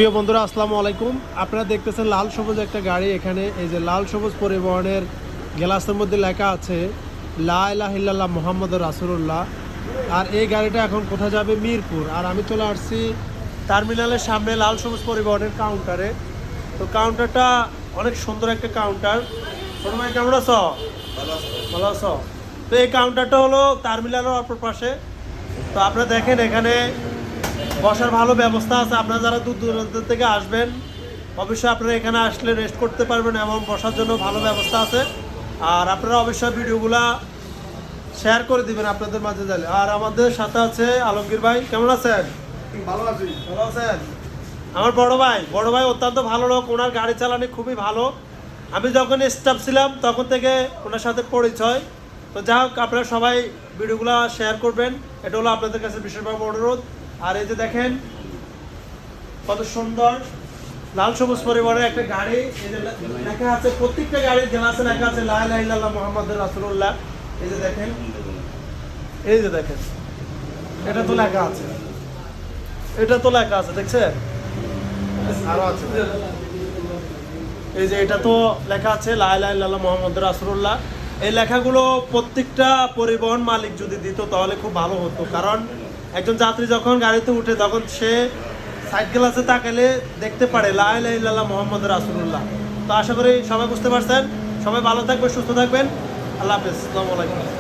প্রিয় বন্ধুরা আসসালামু আলাইকুম। আপনারা দেখতেছেন লাল সবুজ একটা গাড়ি। এখানে এই যে লাল সবুজ পরিবহনের গ্লাসের মধ্যে লেখা আছে লা ইলাহা ইল্লাল্লাহ মুহাম্মাদুর রাসূলুল্লাহ। আর এই গাড়িটা এখন কোথায় যাবে? মিরপুর। আর আমি চলে আসছি টার্মিনালের সামনে লাল সবুজ পরিবহনের কাউন্টারে। তো কাউন্টারটা অনেক সুন্দর একটা কাউন্টার। ছোট ভাই কেমন আছো? ভালো আছো? তো এই কাউন্টারটা হলো টার্মিনালের অপর পাশে। তো আপনারা দেখেন এখানে বসার ভালো ব্যবস্থা আছে। আপনারা যারা দূর দূরান্ত থেকে আসবেন অবশ্যই আপনারা এখানে আসলে রেস্ট করতে পারবেন এবং বসার জন্য ভালো ব্যবস্থা আছে। আর আপনারা অবশ্যই ভিডিওগুলা শেয়ার করে দিবেন আপনাদের মাঝে যাবে। আর আমাদের সাথে আছে আলমগীর ভাই। কেমন আছেন? ভালো আছি। ভালো আছেন? আমার বড় ভাই অত্যন্ত ভালো লোক। ওনার গাড়ি চালানো খুবই ভালো। আমি যখন স্টাফ ছিলাম তখন থেকে ওনার সাথে পরিচয়। তো যাই হোক, আপনারা সবাই ভিডিওগুলো শেয়ার করবেন, এটা হলো আপনাদের কাছে বিশেষভাবে অনুরোধ। আর এই যে দেখেন কত সুন্দর লাল সবুজ পরিবারের একটা গাড়ি। এই যে লেখা আছে, প্রত্যেকটা গাড়ির গ্লাসে লেখা আছে লা ইলাহা ইল্লাল্লাহ মুহাম্মাদুর রাসূলুল্লাহ। এই যে দেখেন, এটা তো লেখা আছে, দেখছেন? আরো আছে। এই যে এটা তো লেখা আছে লা ইলাহা ইল্লাল্লাহ মুহাম্মাদুর রাসূলুল্লাহ। এই লেখাগুলো প্রত্যেকটা পরিবহন মালিক যদি দিত তাহলে খুব ভালো হতো। কারণ একজন যাত্রী যখন গাড়িতে উঠে তখন সে সাইড গ্লাসে তাকালে দেখতে পারে লা ইলাহা ইল্লাল্লাহ মুহাম্মাদুর রাসূলুল্লাহ। তো আশা করি সবাই বুঝতে পারছেন। সবাই ভালো থাকবেন, সুস্থ থাকবেন। আল্লাহ হাফেজ, আসসালামু আলাইকুম।